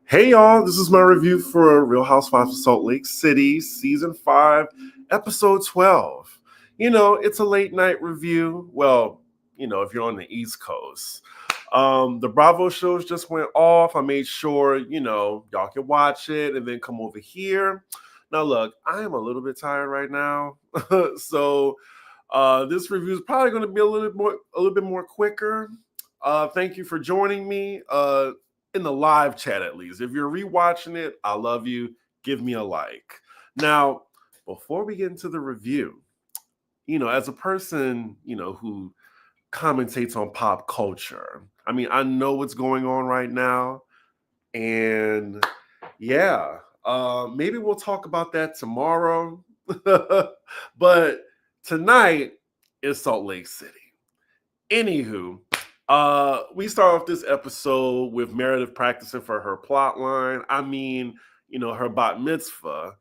Hey y'all, this is my review for Real Housewives of Salt Lake City, Season 5, Episode 12. It's a late night review. Well, if you're on the East Coast. The Bravo shows just went off. I made sure, y'all can watch it and then come over here. Now, look, I am a little bit tired right now. So this review is probably going to be a little bit more quicker. Thank you for joining me. In the live chat at least. If you're rewatching it, I love you. Give me a like. Now, before we get into the review, as a person, who commentates on pop culture, I know what's going on right now. And yeah, maybe we'll talk about that tomorrow. But tonight is Salt Lake City. Anywho, we start off this episode with Meredith practicing for her plot line. Her bat mitzvah.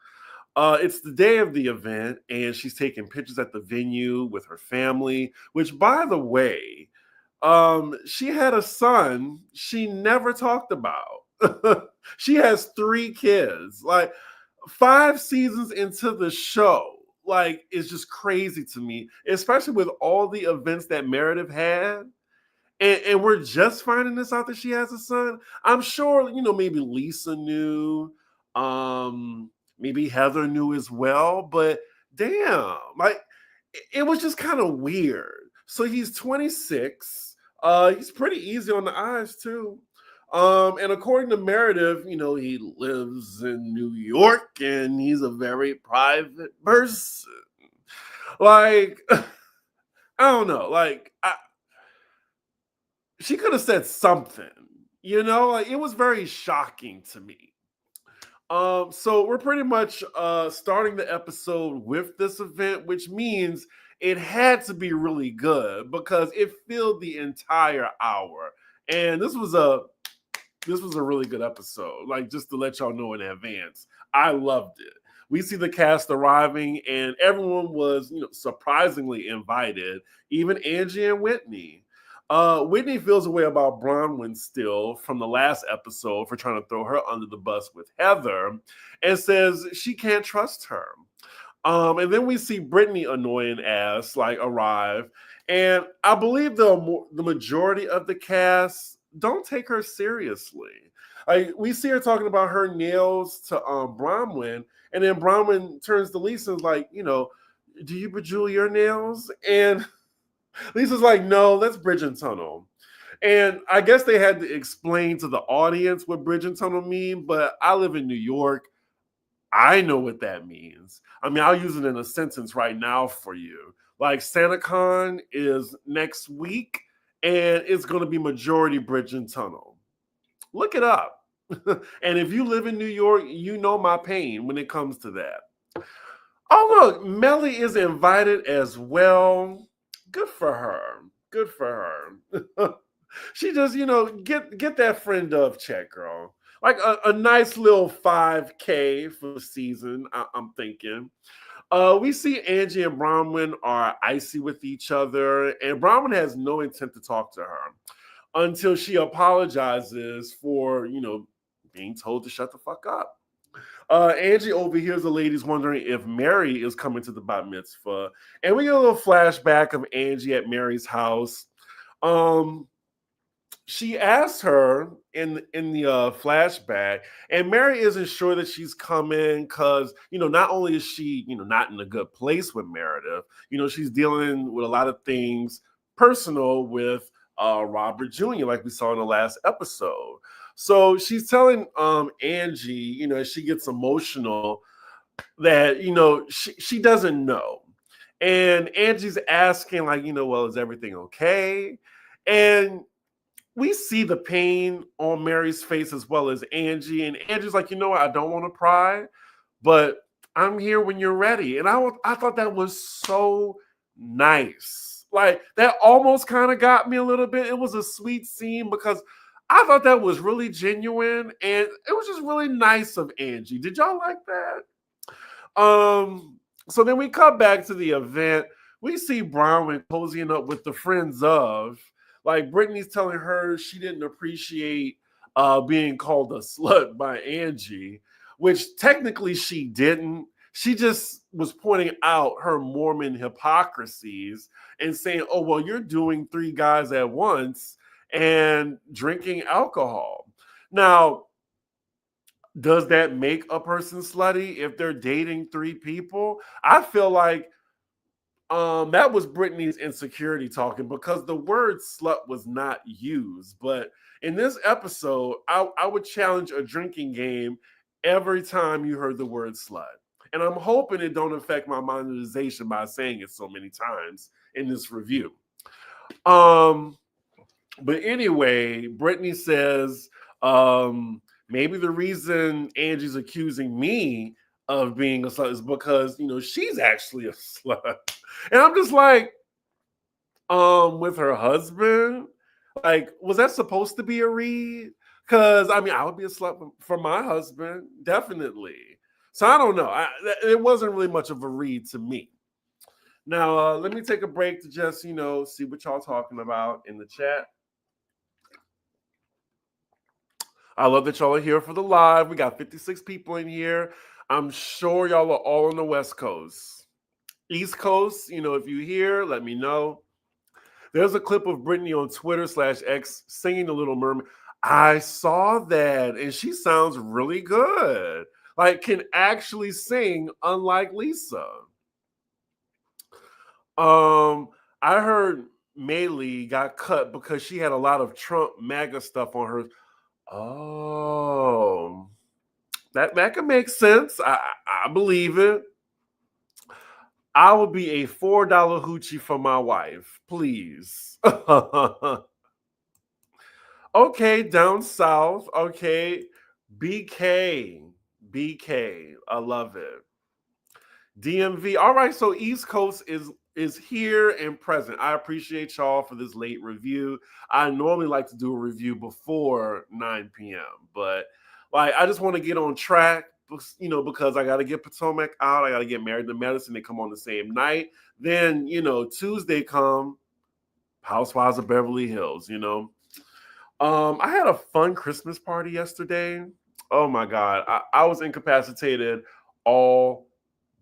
It's the day of the event, and she's taking pictures at the venue with her family, which, by the way, she had a son she never talked about. She has 3 kids. Like, 5 seasons into the show. Like, it's just crazy to me, especially with all the events that Meredith had. And we're just finding this out that she has a son. I'm sure, maybe Lisa knew, maybe Heather knew as well, but damn, like it was just kind of weird. So he's 26. He's pretty easy on the eyes too. And according to Meredith, he lives in New York and he's a very private person. Like, I don't know. She could have said something, like, it was very shocking to me. So we're pretty much starting the episode with this event, which means it had to be really good because it filled the entire hour. And this was a really good episode. Like, just to let y'all know in advance, I loved it. We see the cast arriving, and everyone was, surprisingly invited, even Angie and Whitney. Whitney feels a way about Bronwyn still from the last episode for trying to throw her under the bus with Heather and says she can't trust her. And then we see Brittany, annoying ass, arrive. And I believe the majority of the cast don't take her seriously. Like, we see her talking about her nails to Bronwyn, and then Bronwyn turns to Lisa and is like, do you bejewel your nails? And Lisa's like, no, that's bridge and tunnel. And I guess they had to explain to the audience what bridge and tunnel mean, but I live in New York. I know what that means. I'll use it in a sentence right now for you. Like, SantaCon is next week, and it's going to be majority bridge and tunnel. Look it up. And if you live in New York, you know my pain when it comes to that. Oh, look, Melly is invited as well. Good for her. Good for her. She just, get that friend of check, girl. Like a nice little 5K for the season, I'm thinking. We see Angie and Bronwyn are icy with each other, and Bronwyn has no intent to talk to her until she apologizes for, being told to shut the fuck up. Angie overhears the ladies wondering if Mary is coming to the bat mitzvah, and we get a little flashback of Angie at Mary's house. She asks her in the flashback, and Mary isn't sure that she's coming because, not only is she, not in a good place with Meredith, she's dealing with a lot of things personal with Robert Jr., like we saw in the last episode. So she's telling Angie, as she gets emotional, that, she doesn't know. And Angie's asking, well, is everything okay? And we see the pain on Mary's face as well as Angie. And Angie's like, what? I don't want to cry, but I'm here when you're ready. And I thought that was so nice. Like, that almost kind of got me a little bit. It was a sweet scene because I thought that was really genuine, and it was just really nice of Angie. Did y'all like that? So then we come back to the event. We see Bronwyn cozying up with the friends of. Like, Brittany's telling her she didn't appreciate being called a slut by Angie, which technically she didn't. She just was pointing out her Mormon hypocrisies and saying, oh, well, you're doing 3 guys at once and drinking alcohol. Now, does that make a person slutty if they're dating 3 people? I feel like that was Brittany's insecurity talking because the word slut was not used. But in this episode, I would challenge a drinking game every time you heard the word slut. And I'm hoping it don't affect my monetization by saying it so many times in this review. But anyway, Brittany says maybe the reason Angie's accusing me of being a slut is because, she's actually a slut. And I'm just like, with her husband, like, was that supposed to be a read? Because, I would be a slut for my husband, definitely. So I don't know. It wasn't really much of a read to me. Now, let me take a break to just, see what y'all talking about in the chat. I love that y'all are here for the live. We got 56 people in here. I'm sure y'all are all on the West Coast. East Coast, if you're here, let me know. There's a clip of Brittany on Twitter/X singing The Little Mermaid. I saw that, and she sounds really good. Like, can actually sing, unlike Lisa. I heard Maylee got cut because she had a lot of Trump MAGA stuff on her. Oh, that could make sense. I believe it. I would be a $4 hoochie for my wife, please. Okay, down south. Okay, BK. I love it. DMV. All right, so East Coast is here and present. I appreciate y'all for this late review. I normally like to do a review before 9 p.m., but I just want to get on track, because I got to get Potomac out. I got to get Married to Medicine. They come on the same night. Then, Tuesday come Housewives of Beverly Hills, I had a fun Christmas party yesterday. Oh my God. I was incapacitated all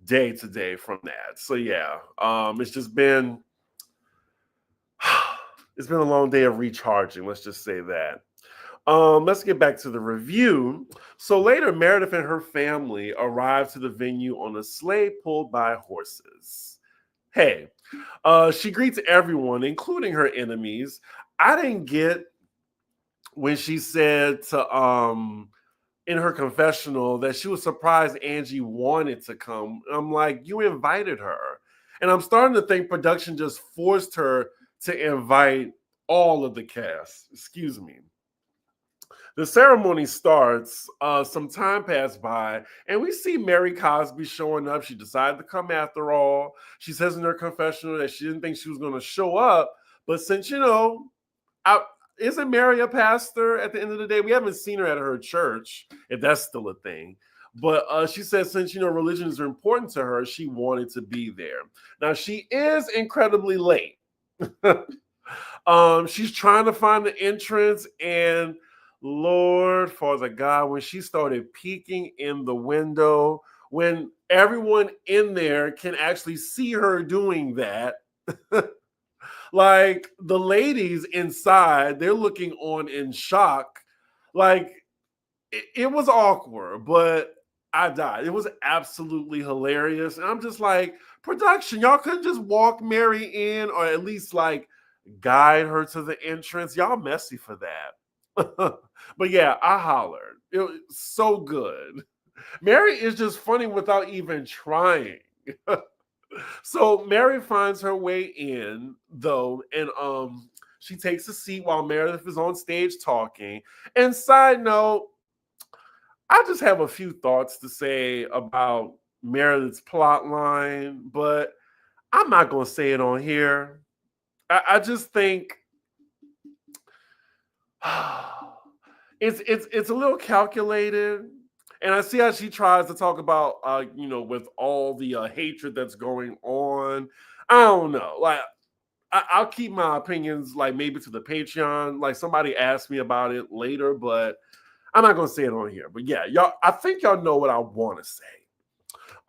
day today from that. So yeah, it's just been a long day of recharging. Let's just say that. Let's get back to the review. So later, Meredith and her family arrived to the venue on a sleigh pulled by horses. Hey, she greets everyone, including her enemies. I didn't get when she said to in her confessional that she was surprised Angie wanted to come. I'm like, you invited her. And I'm starting to think production just forced her to invite all of the cast. Excuse me. The ceremony starts, some time passed by, and we see Mary Cosby showing up. She decided to come after all. She says in her confessional that she didn't think she was going to show up, but since, isn't Mary a pastor at the end of the day? We haven't seen her at her church, if that's still a thing. But she says since, religions are important to her, she wanted to be there. Now, she is incredibly late. She's trying to find the entrance, and Lord, Father God, when she started peeking in the window, when everyone in there can actually see her doing that, like the ladies inside, they're looking on in shock. Like it was awkward, but I died. It was absolutely hilarious. And I'm just like, production, y'all couldn't just walk Mary in or at least guide her to the entrance. Y'all messy for that. But yeah, I hollered. It was so good. Mary is just funny without even trying. So Mary finds her way in, though, and she takes a seat while Meredith is on stage talking. And side note, I just have a few thoughts to say about Meredith's plot line, but I'm not going to say it on here. I just think it's a little calculated, and I see how she tries to talk about with all the hatred that's going on. I don't know, I'll keep my opinions like maybe to the Patreon. Like somebody asked me about it later, but I'm not gonna say it on here. But yeah, y'all, I think y'all know what I want to say.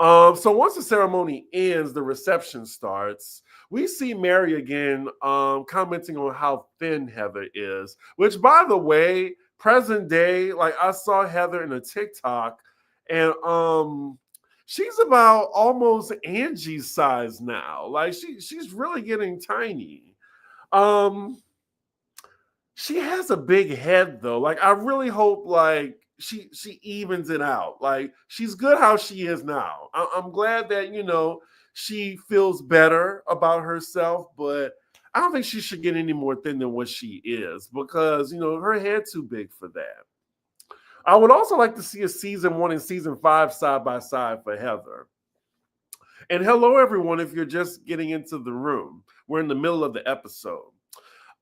So once the ceremony ends, the reception starts. We see Mary again commenting on how thin Heather is, which, by the way, present day, like I saw Heather in a TikTok, and she's about almost Angie's size now. Like she's really getting tiny. Um, she has a big head though. Like I really hope like she evens it out. Like she's good how she is now. I'm glad that she feels better about herself, but I don't think she should get any more thin than what she is because her head's too big for that. I would also like to see a season 1 and season 5 side by side for Heather. And hello everyone if you're just getting into the room. We're in the middle of the episode.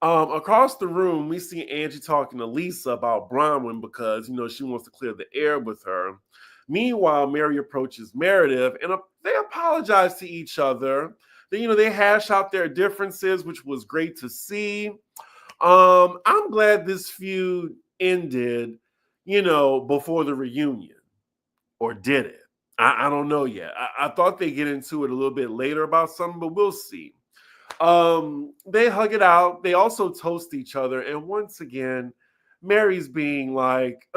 Across the room, we see Angie talking to Lisa about Bronwyn because, she wants to clear the air with her. Meanwhile, Mary approaches Meredith and they apologize to each other. They hash out their differences, which was great to see. I'm glad this feud ended, before the reunion. Or did it? I don't know yet. I thought they'd get into it a little bit later about something, but we'll see. They hug it out. They also toast each other. And once again, Mary's being like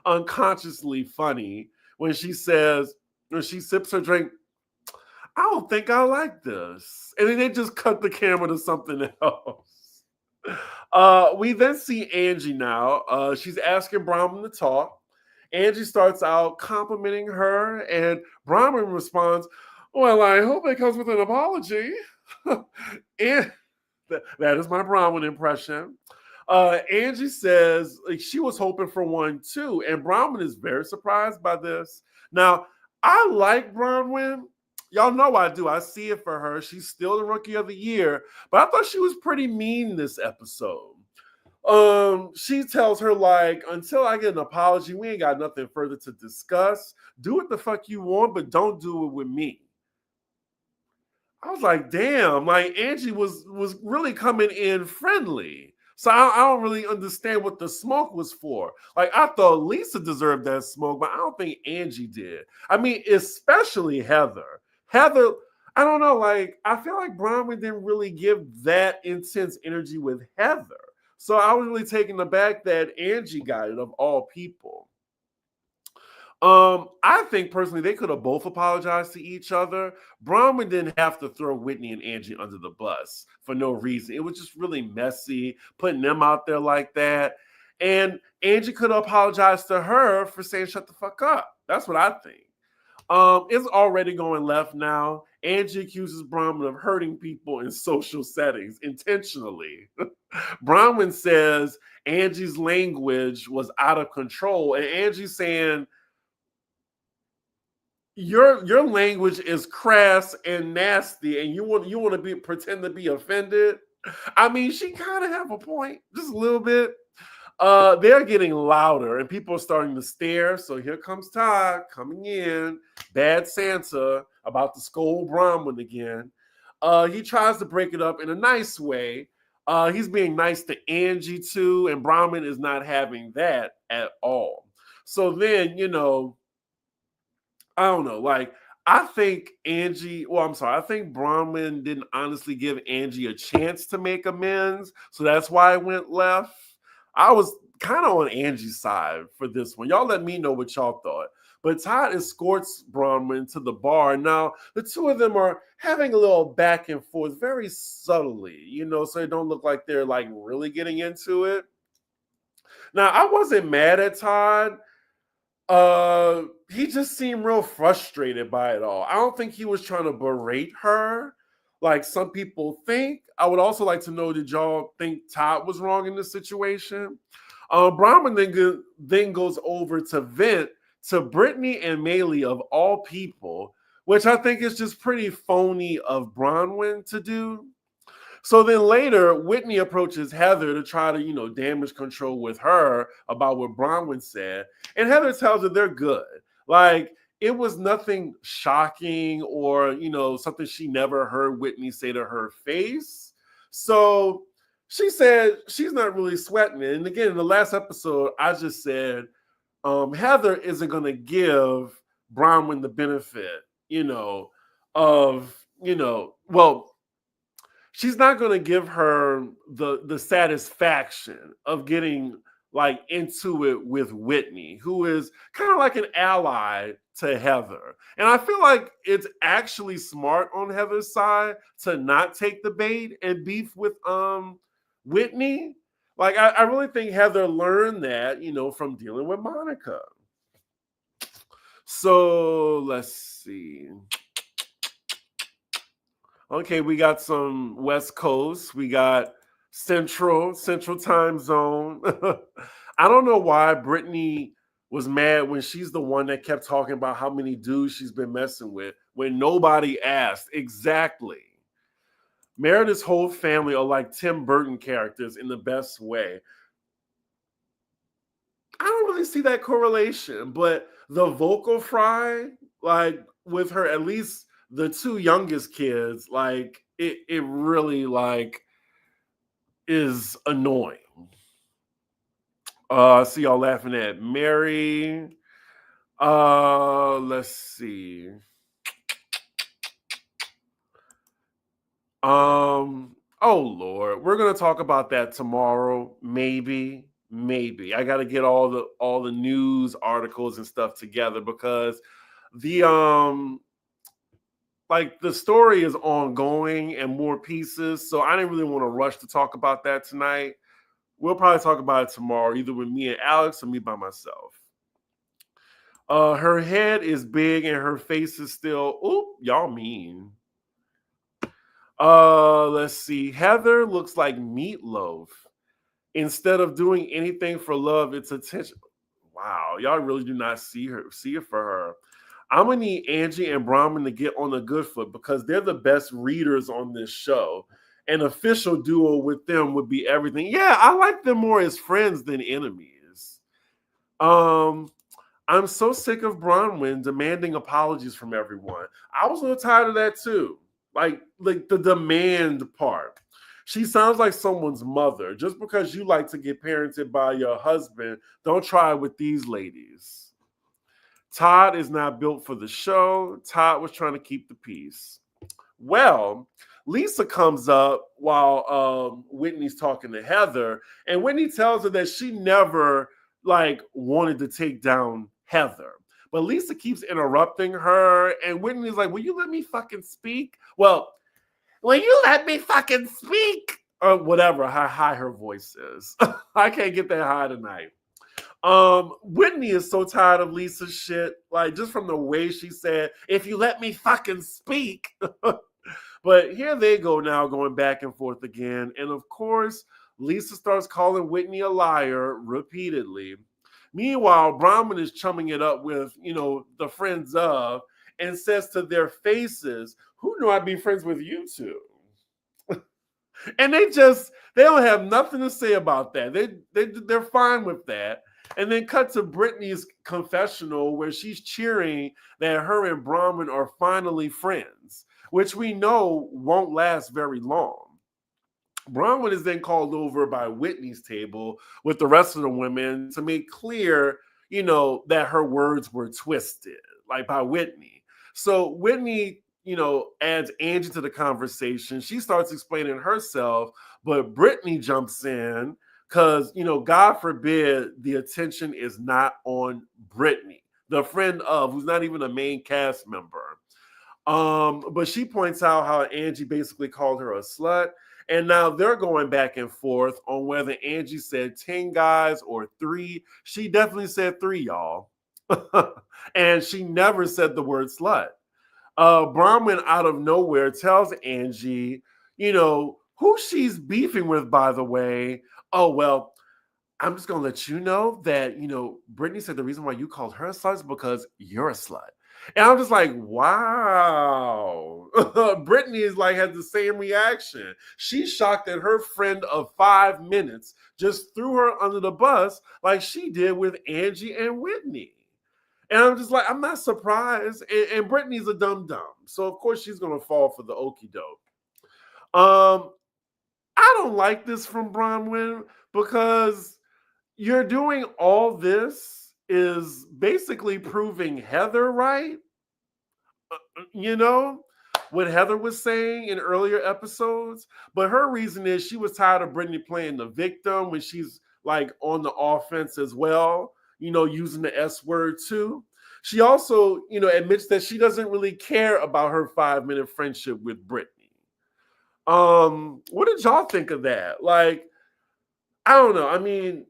unconsciously funny when she sips her drink, I don't think I like this. And then they just cut the camera to something else. We then see Angie now. She's asking Bronwyn to talk. Angie starts out complimenting her, and Bronwyn responds, well, I hope it comes with an apology. And that is my Bronwyn impression. Angie says like, she was hoping for one too, and Bronwyn is very surprised by this. Now, I like Bronwyn. Y'all know I do. I see it for her. She's still the rookie of the year, but I thought she was pretty mean this episode. She tells her like, until I get an apology, we ain't got nothing further to discuss. Do what the fuck you want, but don't do it with me. I was like, damn, like Angie was really coming in friendly. So I don't really understand what the smoke was for. Like I thought Lisa deserved that smoke, but I don't think Angie did. I mean, especially Heather. Heather, I don't know, like I feel like Bronwyn didn't really give that intense energy with Heather. So I was really taken aback that Angie got it of all people. I think personally they could have both apologized to each other. Bronwyn didn't have to throw Whitney and Angie under the bus for no reason. It was just really messy putting them out there like that. And Angie could have apologized to her for saying shut the fuck up. That's what I think. It's already going left now. Angie accuses Bronwyn of hurting people in social settings intentionally. Bronwyn says Angie's language was out of control, and Angie's saying your language is crass and nasty, and you want to pretend to be offended. I mean, she kind of have a point, just a little bit. They're getting louder and people are starting to stare. So here comes Todd coming in, bad Santa, about to scold Bronwyn again. He tries to break it up in a nice way. He's being nice to Angie too, and Bronwyn is not having that at all. So then, I don't know, like I think I think Bronwyn didn't honestly give Angie a chance to make amends. So that's why it went left. I was kind of on Angie's side for this one. Y'all let me know what y'all thought. But Todd escorts Bronwyn to the bar. Now, the two of them are having a little back and forth very subtly, so it don't look like they're like really getting into it. Now, I wasn't mad at Todd. He just seemed real frustrated by it all. I don't think he was trying to berate her like some people think. I would also like to know, did y'all think Todd was wrong in this situation? Bronwyn then goes over to vent to Brittany and Maylee of all people, which I think is just pretty phony of Bronwyn to do. So then later, Whitney approaches Heather to try to, damage control with her about what Bronwyn said. And Heather tells her they're good. Like, it was nothing shocking or, something she never heard Whitney say to her face. So she said she's not really sweating it. And again, in the last episode, I just said Heather isn't going to give Bronwyn the benefit, of, well, she's not going to give her the satisfaction of getting like into it with Whitney, who is kind of like an ally to Heather. And I feel like it's actually smart on Heather's side to not take the bait and beef with Whitney. Like I really think Heather learned that, from dealing with Monica. So let's see. Okay, we got some West Coast. We got Central time zone. I don't know why Brittany was mad when she's the one that kept talking about how many dudes she's been messing with when nobody asked. Exactly. Meredith's whole family are like Tim Burton characters in the best way. I don't really see that correlation, but the vocal fry, like with her, at least the two youngest kids, like it really like is annoying. I see y'all laughing at Mary. Let's see. Oh Lord, we're gonna talk about that tomorrow, maybe. I got to get all the news articles and stuff together because the like the story is ongoing and more pieces, so I didn't really want to rush to talk about that tonight. We'll probably talk about it tomorrow, either with me and Alex or me by myself. Her head is big and her face is still, oop, y'all mean. Let's see. Heather looks like Meatloaf. Instead of doing anything for love, it's attention. Wow, y'all really do not see it for her. I'm gonna need Angie and Brahman to get on a good foot because they're the best readers on this show. An official duo with them would be everything. Yeah, I like them more as friends than enemies. I'm so sick of Bronwyn demanding apologies from everyone. I was a little tired of that too. Like the demand part. She sounds like someone's mother. Just because you like to get parented by your husband, don't try it with these ladies. Todd is not built for the show. Todd was trying to keep the peace. Well, Lisa comes up while Whitney's talking to Heather, and Whitney tells her that she never like wanted to take down Heather. But Lisa keeps interrupting her, and Whitney's like, will you let me fucking speak? Well, will you let me fucking speak? Or whatever, how high her voice is. I can't get that high tonight. Whitney is so tired of Lisa's shit, like just from the way she said, if you let me fucking speak. But here they go now, going back and forth again. And of course, Lisa starts calling Whitney a liar repeatedly. Meanwhile, Brahman is chumming it up with, the friends of, and says to their faces, who knew I'd be friends with you two? And they don't have nothing to say about that. They're fine with that. And then cut to Brittany's confessional where she's cheering that her and Brahman are finally friends, which we know won't last very long. Bronwyn is then called over by Whitney's table with the rest of the women to make clear, that her words were twisted, like by Whitney. So Whitney, adds Angie to the conversation. She starts explaining herself, but Brittany jumps in because, God forbid the attention is not on Brittany, the friend of, who's not even a main cast member. But she points out how Angie basically called her a slut. And now they're going back and forth on whether Angie said 10 guys or 3. She definitely said 3, y'all. And she never said the word slut. Brahman out of nowhere tells Angie, who she's beefing with, by the way. Oh, well, I'm just going to let you know that, Brittany said the reason why you called her a slut is because you're a slut. And I'm just like, wow. Brittany is like, has the same reaction. She's shocked that her friend of 5 minutes just threw her under the bus like she did with Angie and Whitney. And I'm just like, I'm not surprised. And Brittany's a dumb. So of course she's gonna fall for the okie doke. I don't like this from Bronwyn because you're doing all this is basically proving Heather right. You know what Heather was saying in earlier episodes, but her reason is she was tired of Brittany playing the victim when she's like on the offense as well, using the S word too. She also, admits that she doesn't really care about her 5-minute friendship with Brittany. What did y'all think of that? Like, I don't know. I mean,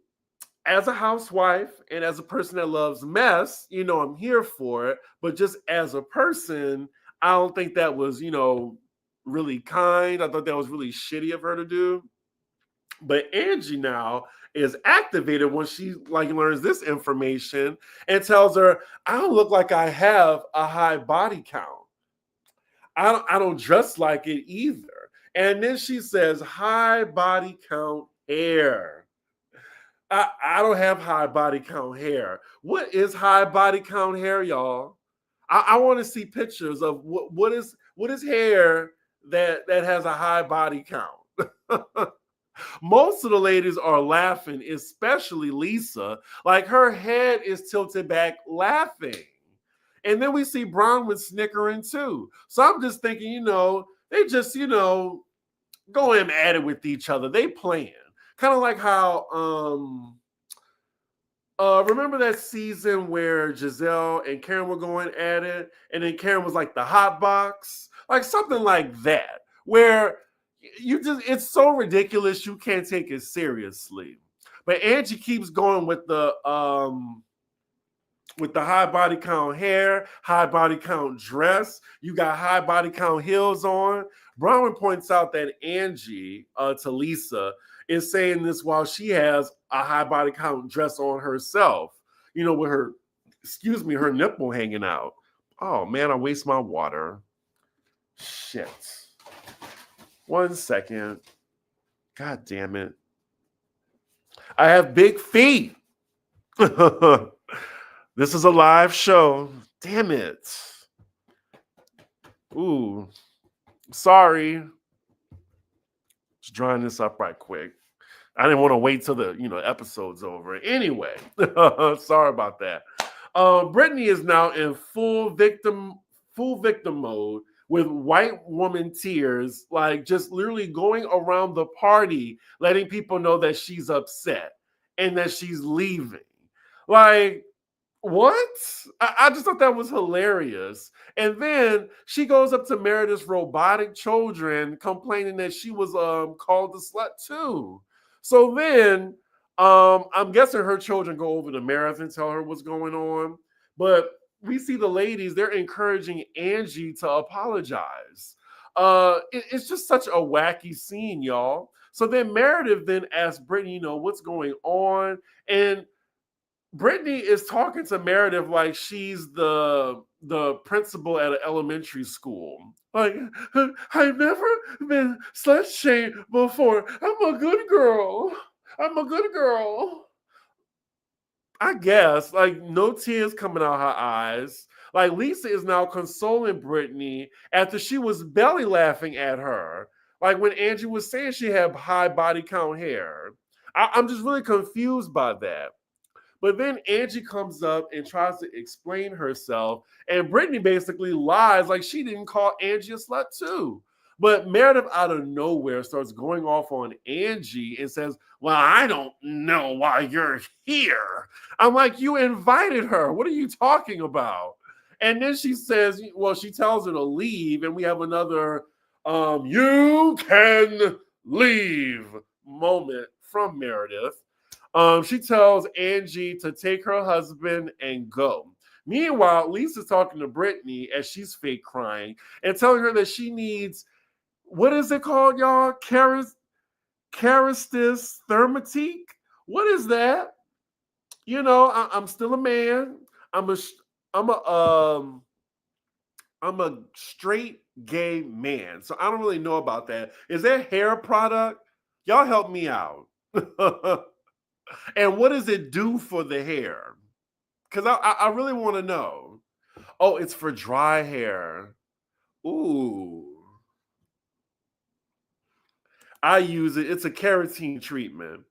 as a housewife and as a person that loves mess, I'm here for it. But just as a person, I don't think that was, really kind. I thought that was really shitty of her to do. But Angie now is activated when she learns this information and tells her, I don't look like I have a high body count. I don't dress like it either. And then she says, high body count hair. I don't have high body count hair. What is high body count hair, y'all? I want to see pictures of what is hair that has a high body count. Most of the ladies are laughing, especially Lisa. Like her head is tilted back laughing. And then we see Bronwyn snickering too. So I'm just thinking, they just, going at it with each other. They playing. Kind of like how remember that season where Giselle and Karen were going at it, and then Karen was like the hot box, like something like that, where it's so ridiculous you can't take it seriously. But Angie keeps going with the high body count hair, high body count dress. You got high body count heels on. Bronwyn points out that Angie, to Lisa, is saying this while she has a high body count dress on herself, with her nipple hanging out. Oh man, I waste my water. Shit. 1 second. God damn it. I have big feet. This is a live show. Damn it. Ooh. Sorry. Just drying this up right quick. I didn't want to wait till the episode's over. Anyway, sorry about that. Brittany is now in full victim mode with white woman tears, like just literally going around the party, letting people know that she's upset and that she's leaving. Like, what? I just thought that was hilarious. And then she goes up to Meredith's robotic children complaining that she was called the slut too. So then I'm guessing her children go over to Meredith and tell her what's going on. But we see the ladies, they're encouraging Angie to apologize. It's just such a wacky scene, y'all. So then Meredith then asks Brittany, what's going on? And Brittany is talking to Meredith like she's the principal at an elementary school. Like, I've never been slut shamed before. I'm a good girl. I guess, like, no tears coming out her eyes. Like, Lisa is now consoling Brittany after she was belly laughing at her. Like, when Angie was saying she had high body count hair. I'm just really confused by that. But then Angie comes up and tries to explain herself, and Brittany basically lies like she didn't call Angie a slut too. But Meredith out of nowhere starts going off on Angie and says, well, I don't know why you're here. I'm like, you invited her. What are you talking about? And then she says, well, she tells her to leave, and we have another you can leave moment from Meredith. She tells Angie to take her husband and go. Meanwhile, Lisa's talking to Brittany as she's fake crying and telling her that she needs, what is it called, y'all? Charistis thermatique? What is that? I'm still a man. I'm a straight gay man. So I don't really know about that. Is that hair product? Y'all help me out. And what does it do for the hair? Because I really want to know. Oh, it's for dry hair. Ooh. I use it. It's a keratin treatment.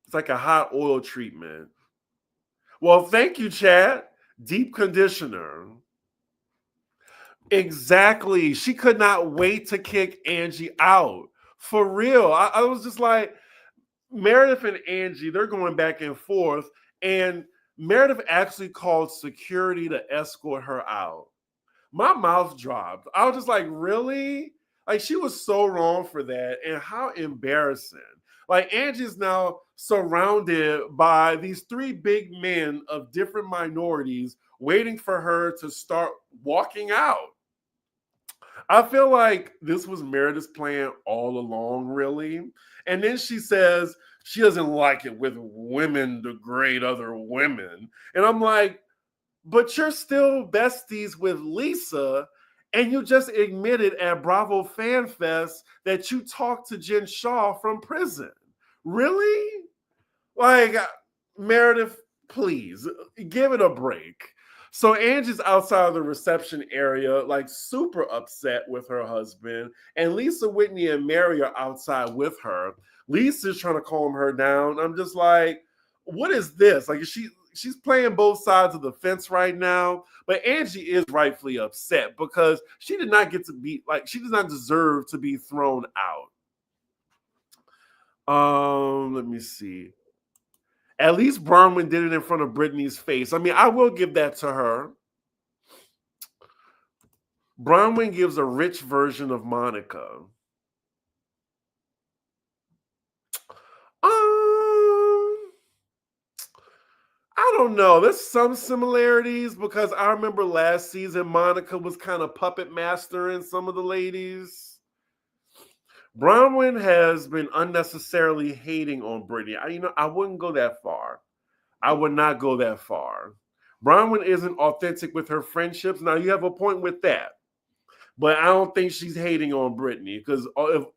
It's like a hot oil treatment. Well, thank you, Chad. Deep conditioner. Exactly. She could not wait to kick Angie out. For real. I was just like, Meredith and Angie, they're going back and forth. And Meredith actually called security to escort her out. My mouth dropped. I was just like, really? Like, she was so wrong for that. And how embarrassing. Like, Angie's now surrounded by these three big men of different minorities waiting for her to start walking out. I feel like this was Meredith's plan all along, really. And then she says she doesn't like it with women degrade other women. And I'm like, but you're still besties with Lisa, and you just admitted at Bravo Fan Fest that you talked to Jen Shaw from prison. Really? Like, Meredith, please give it a break. So Angie's outside of the reception area, like super upset with her husband, and Lisa, Whitney, and Mary are outside with her. Lisa's trying to calm her down. I'm just like, what is this? Like, she's playing both sides of the fence right now, but Angie is rightfully upset because she did not get to be like, she does not deserve to be thrown out. Let me see. At least Bronwyn did it in front of Brittany's face. I mean, I will give that to her. Bronwyn gives a rich version of Monica. I don't know. There's some similarities because I remember last season Monica was kind of puppet mastering some of the ladies. Bronwyn has been unnecessarily hating on Brittany. I wouldn't go that far. I would not go that far. Bronwyn isn't authentic with her friendships. Now, you have a point with that. But I don't think she's hating on Brittany because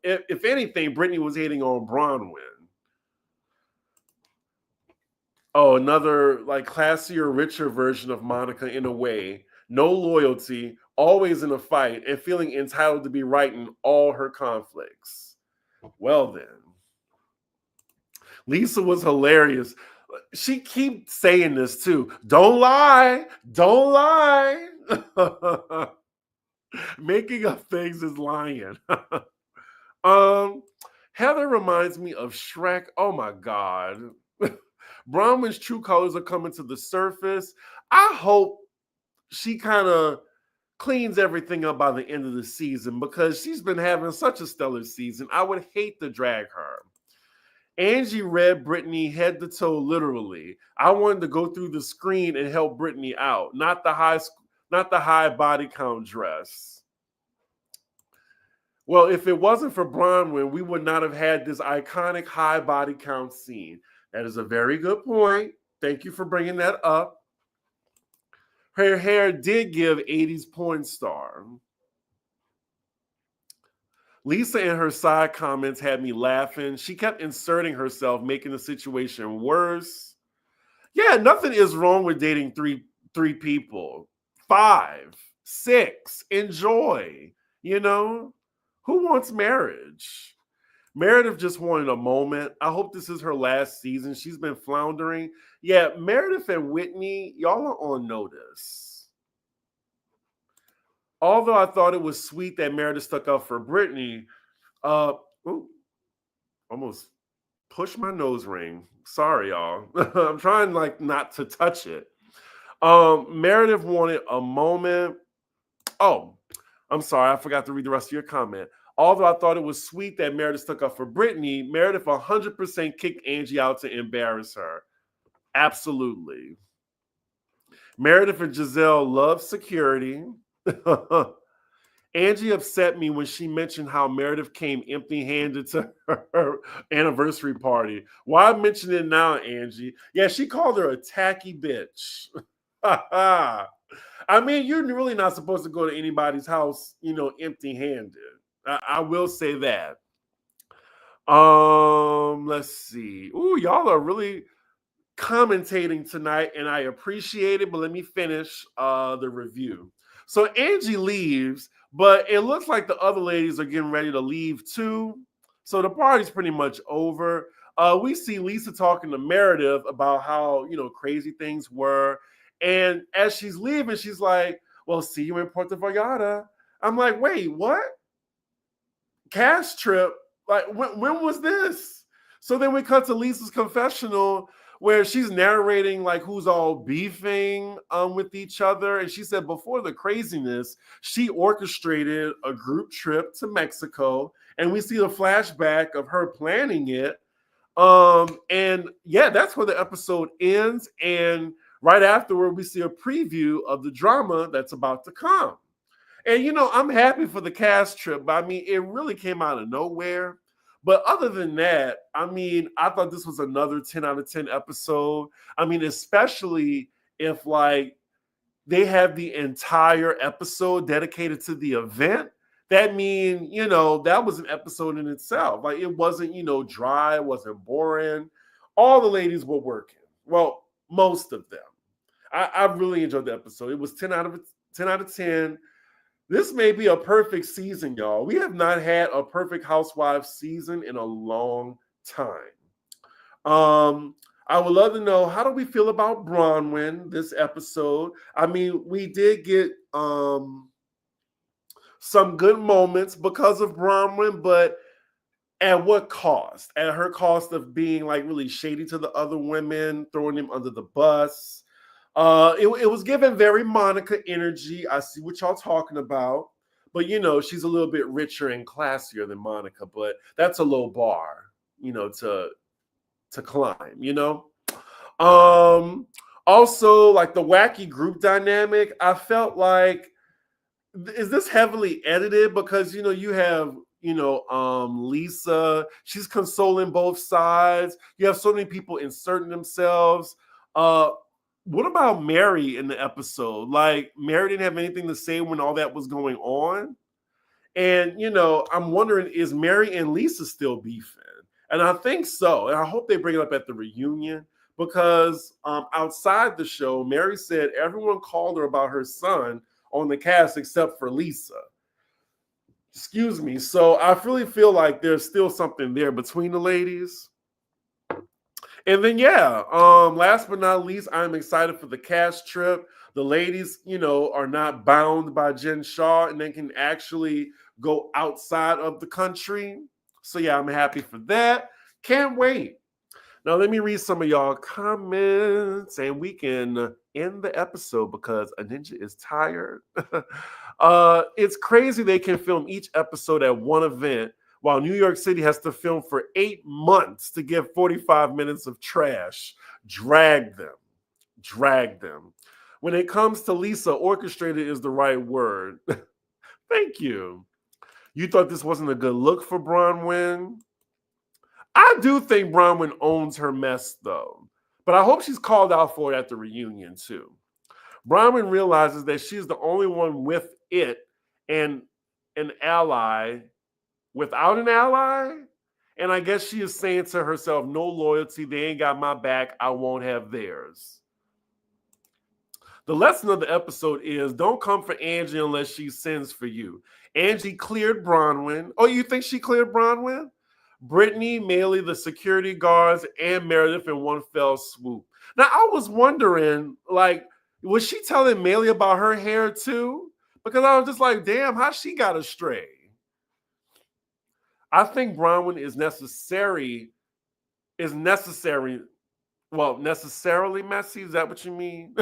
if anything, Brittany was hating on Bronwyn. Oh, another like classier, richer version of Monica in a way. No loyalty, always in a fight, and feeling entitled to be right in all her conflicts. Well then. Lisa was hilarious. She keeps saying this too. Don't lie. Don't lie. Making up things is lying. Heather reminds me of Shrek. Oh my God. Bronwyn's true colors are coming to the surface. I hope she kind of cleans everything up by the end of the season because she's been having such a stellar season. I would hate to drag her. Angie read Brittany head to toe literally. I wanted to go through the screen and help Brittany out, not the high body count dress. Well, if it wasn't for Bronwyn, we would not have had this iconic high body count scene. That is a very good point. Thank you for bringing that up. Her hair did give 80s porn star. Lisa and her side comments had me laughing. She kept inserting herself, making the situation worse. Yeah, nothing is wrong with dating three people. 5, 6, enjoy. Who wants marriage? Meredith just wanted a moment. I hope this is her last season. She's been floundering. Yeah, Meredith and Whitney, y'all are on notice. Although I thought it was sweet that Meredith stuck up for Brittany, almost pushed my nose ring. Sorry, y'all. I'm trying not to touch it. Meredith wanted a moment. Oh, I'm sorry. I forgot to read the rest of your comment. Although I thought it was sweet that Meredith stuck up for Brittany, Meredith 100% kicked Angie out to embarrass her. Absolutely. Meredith and Giselle love security. Angie upset me when she mentioned how Meredith came empty-handed to her anniversary party. Why mention it now, Angie? Yeah, she called her a tacky bitch. I mean, you're really not supposed to go to anybody's house, empty-handed. I will say that. Let's see. Ooh, y'all are really commentating tonight, and I appreciate it, but let me finish the review. So Angie leaves, but it looks like the other ladies are getting ready to leave too. So the party's pretty much over. We see Lisa talking to Meredith about how, crazy things were. And as she's leaving, she's like, well, see you in Puerto Vallarta. I'm like, wait, what? Cash trip? Like, when was this? So then we cut to Lisa's confessional where she's narrating like who's all beefing with each other. And she said before the craziness, she orchestrated a group trip to Mexico. And we see the flashback of her planning it. And yeah, that's where the episode ends. And right afterward, we see a preview of the drama that's about to come. And I'm happy for the cast trip, but I mean, it really came out of nowhere. But other than that, I mean, I thought this was another 10 out of 10 episode. I mean, especially if like they have the entire episode dedicated to the event. That means, that was an episode in itself. Like it wasn't, dry, it wasn't boring. All the ladies were working. Well, most of them. I really enjoyed the episode. It was 10 out of 10. This may be a perfect season, y'all. We have not had a perfect Housewives season in a long time. I would love to know, how do we feel about Bronwyn this episode? I mean, we did get some good moments because of Bronwyn, but at what cost? At her cost of being like really shady to the other women, throwing them under the bus. It was given very Monica energy. I see what y'all talking about. But, she's a little bit richer and classier than Monica. But that's a low bar, to climb. Also, like the wacky group dynamic, I felt like, is this heavily edited? Because, you have, Lisa, she's consoling both sides. You have so many people inserting themselves. What about Mary in the episode? Like, Mary didn't have anything to say when all that was going on. And, I'm wondering, is Mary and Lisa still beefing? And I think so. And I hope they bring it up at the reunion because outside the show, Mary said everyone called her about her son on the cast except for Lisa. Excuse me. So I really feel like there's still something there between the ladies. And then, last but not least, I'm excited for the cast trip. The ladies, are not bound by Jen Shaw and they can actually go outside of the country. So, I'm happy for that. Can't wait. Now, let me read some of y'all comments and we can end the episode because a ninja is tired. It's crazy they can film each episode at one event while New York City has to film for 8 months to get 45 minutes of trash. Drag them. When it comes to Lisa, orchestrated is the right word. Thank you. You thought this wasn't a good look for Bronwyn? I do think Bronwyn owns her mess, though. But I hope she's called out for it at the reunion, too. Bronwyn realizes that she's the only one with it and an ally without an ally. And I guess she is saying to herself, no loyalty, they ain't got my back, I won't have theirs. The lesson of the episode is don't come for Angie unless she sends for you. Angie cleared Bronwyn. Oh, you think she cleared Bronwyn? Brittany, Maley, the security guards, and Meredith in one fell swoop. Now, I was wondering, like, was she telling Maley about her hair too? Because I was just like, damn, how she got astray? I think Bronwyn is necessarily messy. Is that what you mean?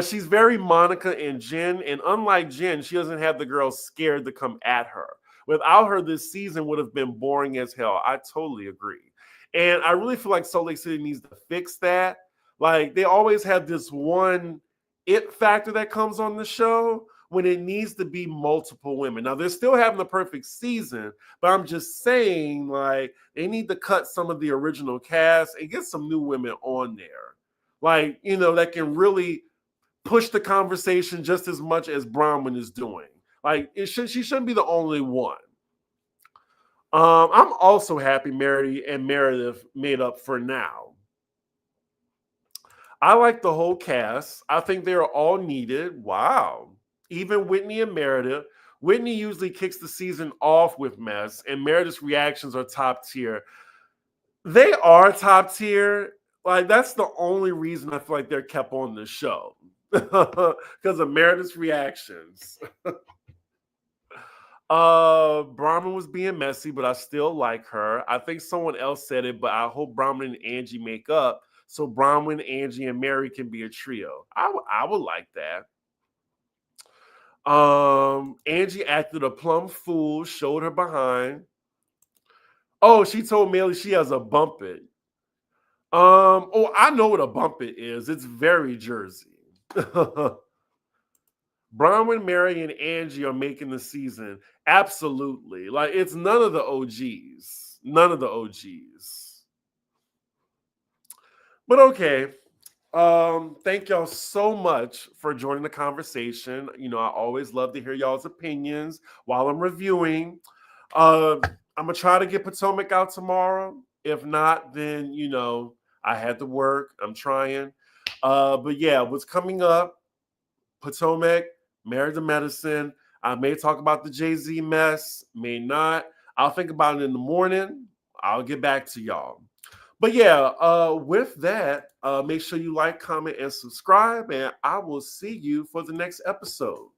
She's very Monica and Jen. And unlike Jen, she doesn't have the girls scared to come at her. Without her, this season would have been boring as hell. I totally agree. And I really feel like Salt Lake City needs to fix that. Like, they always have this one it factor that comes on the show when it needs to be multiple women. Now, they're still having the perfect season, but I'm just saying, like, they need to cut some of the original cast and get some new women on there. Like, that can really push the conversation just as much as Bronwyn is doing. Like, she shouldn't be the only one. I'm also happy Mary and Meredith made up for now. I like the whole cast. I think they're all needed. Wow. Even Whitney and Meredith. Whitney usually kicks the season off with mess, and Meredith's reactions are top tier. They are top tier. Like, that's the only reason I feel like they're kept on the show. Because of Meredith's reactions. Brahman was being messy, but I still like her. I think someone else said it, but I hope Brahman and Angie make up so Brahman, Angie, and Mary can be a trio. I would like that. Angie acted a plumb fool, showed her behind. Oh, she told Melly she has a bump it. Oh, I know what a bump it is. It's very Jersey. Bronwyn, Mary, and Angie are making the season. Absolutely. Like, it's none of the OGs. None of the OGs. But okay. Thank y'all so much for joining the conversation. You know, I always love to hear y'all's opinions while I'm reviewing. I'm gonna try to get Potomac out tomorrow. If not, then you know, I had to work. I'm trying. But yeah, what's coming up? Potomac, Married to Medicine. I may talk about the Jay-Z mess, may not. I'll think about it in the morning. I'll get back to y'all. But yeah, with that, make sure you like, comment, and subscribe, and I will see you for the next episode.